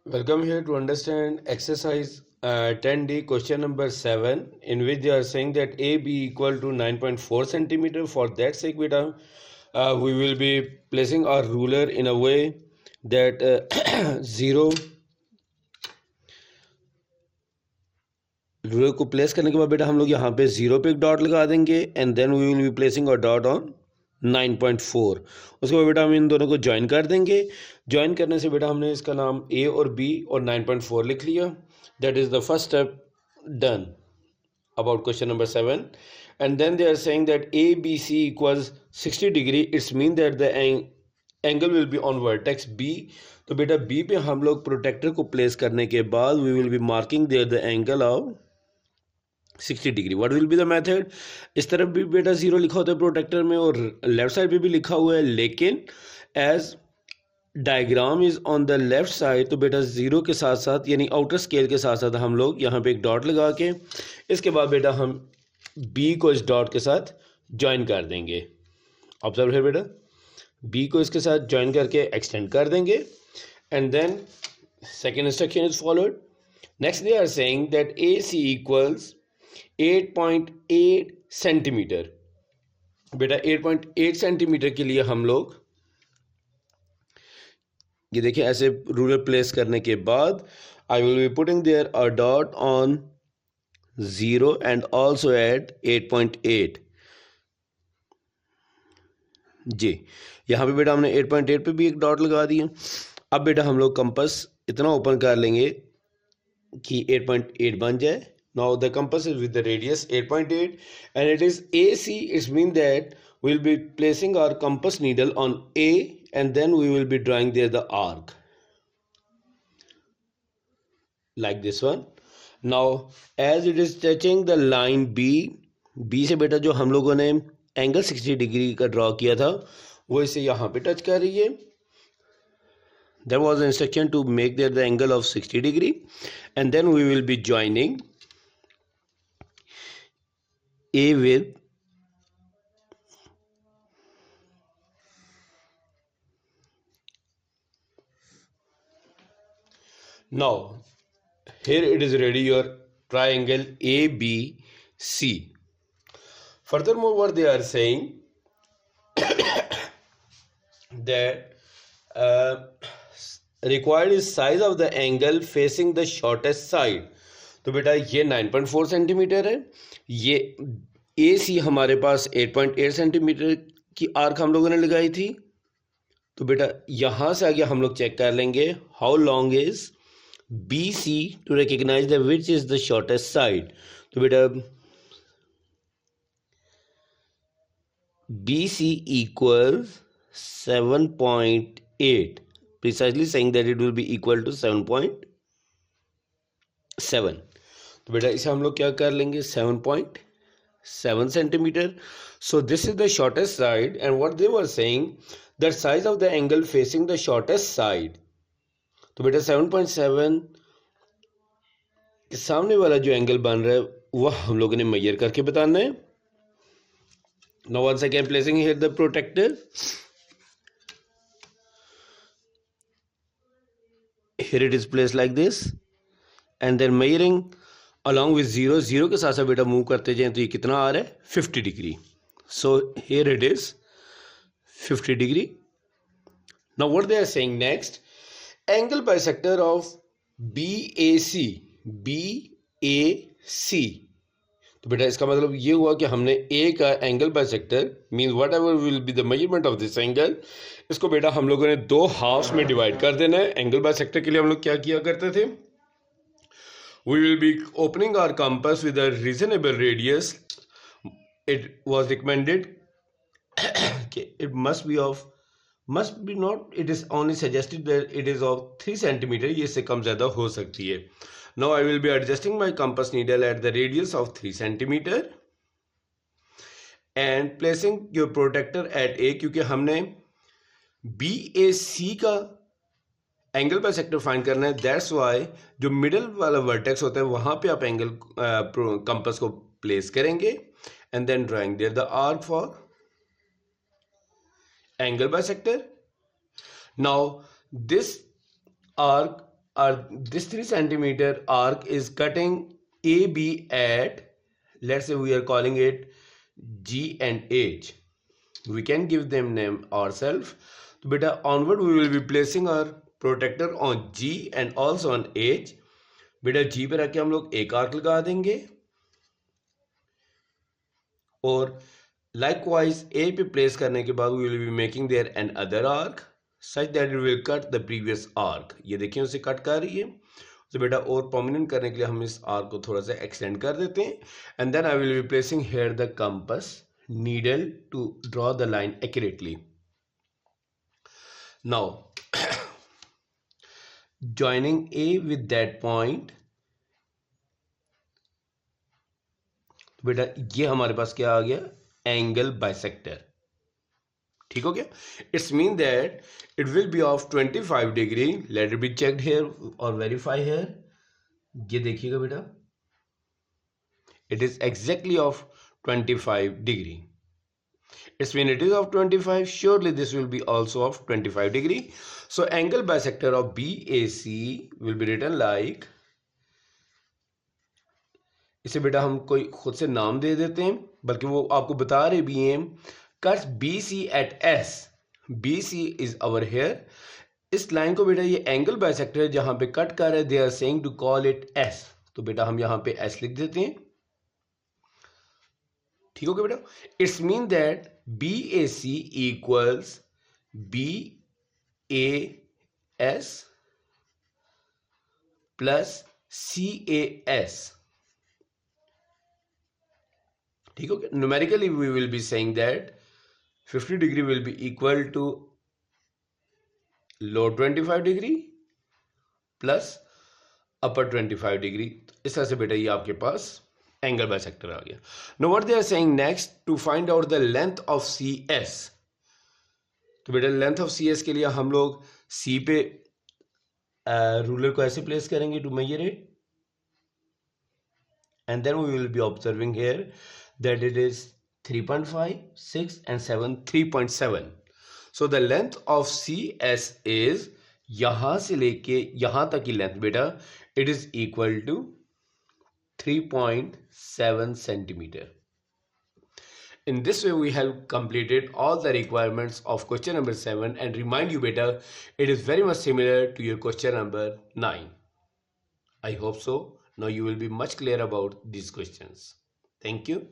Welcome here to understand exercise 10D question number 7, in which they are saying that AB equal to 9.4 centimeter. For that sake, beta, we will be placing our ruler in a way that 0 ruler को place करने के बाद बेटा हम लोग यहाँ पे 0 पे एक डॉट लगा देंगे and then we will be placing a dot on 9.4. उसके बाद बेटा हम इन दोनों को ज्वाइन कर देंगे. ज्वाइन करने से बेटा हमने इसका नाम ए और बी और 9.4 लिख लिया. That is the first step done about question number 7. And then they are saying that ABC equals 60 degree. It's mean that the angle will be on vertex B. तो बेटा B पे हम लोग प्रोटेक्टर को place करने के बाद we will be marking there the angle of 60 degree. What will be the method? इस तरफ भी बेटा 0 लिखा होता है प्रोटेक्टर में और लेफ्ट साइड पे भी लिखा हुआ है, लेकिन as diagram is on the left side तो बेटा 0 के साथ साथ यानी आउटर स्केल के साथ साथ हम लोग यहाँ पे एक डॉट लगा के इसके बाद बेटा हम बी को इस डॉट के साथ ज्वाइन कर देंगे. ऑब्जर्व है बेटा, बी को इसके साथ ज्वाइन करके एक्सटेंड कर देंगे and then second instruction is followed. Next they are saying that A C equals 8.8 centimetre. बेटा 8.8 सेंटीमीटर के लिए हम लोग ये देखिए ऐसे रूलर प्लेस करने के बाद I will be putting there a dot on 0 and also at 8.8. जी यहाँ पे बेटा हमने 8.8 पे भी एक डॉट लगा दिया. अब बेटा हम लोग कंपास इतना ओपन कर लेंगे कि 8.8 बन जाए. Now the compass is with the radius 8.8 and it is AC. It means that we will be placing our compass needle on A and then we will be drawing there the arc like this one. Now as it is touching the line B, B से बेटा जो हम लोगों ने angle 60 degree का draw किया था वो इसे यहाँ पे टच कर रही है. There was an instruction to make there the angle of 60 degree and then we will be joining A with now here it is ready your triangle ABC. Furthermore what they are saying that required is size of the angle facing the shortest side. तो बेटा ये 9.4 centimetre है, ये ए सी हमारे पास 8.8 centimetre की arc हम लोगों ने लगाई थी. तो बेटा यहाँ से आगे हम लोग चेक कर लेंगे how long is B C to recognise the which is the shortest side. तो बेटा B C equal 7.8, precisely saying that it will be equal to 7.7. तो बेटा इसे हम लोग क्या कर लेंगे 7.7 centimetre. So this is the shortest side and what they were saying that size of the angle facing the shortest side. तो बेटा 7.7 के सामने वाला जो एंगल बन रहा है वह हम लोगों ने मेजर करके बताना है. Now once again placing here the protractor. Here it is placed like this and then measuring along with 0 के साथ साथ बेटा मूव करते जाएं तो ये कितना आ रहा है 50 degree. So here it is 50 degree. Now what they are saying next, angle bisector of BAC. तो बेटा इसका मतलब ये हुआ कि हमने ए का angle bisector means whatever will be the measurement of this angle, इसको बेटा हम लोगों ने दो हाफ्स में डिवाइड कर देना है. एंगल बाइसेक्टर के लिए हम लोग क्या किया करते थे, we will be opening our compass with a reasonable radius. It was recommended कि it must be not, it is only suggested that it is of 3 centimetre. ये इससे कम ज्यादा हो सकती है. Now I will be adjusting my compass needle at the radius of 3 centimeter and placing your protector at A. क्योंकि हमने BAC का angle by sector find करना है. दैट्स वाई जो मिडल वाला वर्टेक्स होता है वहां पे आप एंगल कंपास को प्लेस करेंगे and then drawing there the arc for angle by sector. Now this arc this 3 centimeter arc is cutting AB at, let's say we are calling it G and H. We can give them name ourselves. तो बेटा onward we will be placing our protector on G and also on H. बेटा G पे रख के हम लोग एक arc लगा देंगे और likewise A पे प्लेस करने के बाद we will be making there an other arc such that it will cut the previous arc. ये देखिए उसे कट कर रही है. तो बेटा और प्रोमिनेंट करने के लिए हम इस आर्क को थोड़ा सा एक्सटेंड कर देते हैं. And then I will be placing here the compass needle to draw the line accurately. Now joining A with that point, बेटा ये हमारे पास क्या आ गया, एंगल बाइसेक्टर. ठीक हो गया. It's mean that it will be of 25 degree. Let it be checked here और verify here. ये देखिएगा बेटा, it is exactly of 25 degree. It's when it is of 25, surely this will be also of 25 degree. So angle bisector of BAC will be written like, इसे बेटा हम कोई खुद से नाम दे देते हैं, बल्कि वो आपको बता रहे भी हैं. Cuts BC at S. BC is over here. इस लाइन को बेटा ये एंगल बाइसेक्टर है जहां पे कट कर रहे हैं. They are saying to call it S. तो बेटा हम यहां पे S लिख देते हैं. ठीक हो गया बेटा. It's mean that BAC equals BAS plus CAS. ठीक हो गया. Numerically we will be saying that 50 degree will be equal to low 25 degree plus upper 25 degree. इस तरह से बेटा ये आपके पास एंगल बाइसेक्टर आ गया. Now what they are saying next, to find out the length of CS. तो बेटा length of CS के लिए हम लोग C पे रूलर को ऐसे प्लेस करेंगे to measure it, and then we will be observing here that it is 3.5, 6 and 7, 3.7. So the length of CS is, यहां से लेके यहां तक की लेंथ बेटा it is equal to 3.7 centimeter. In this way we have completed all the requirements of question number 7 and remind you better it is very much similar to your question number 9. I hope so. Now you will be much clear about these questions. Thank you.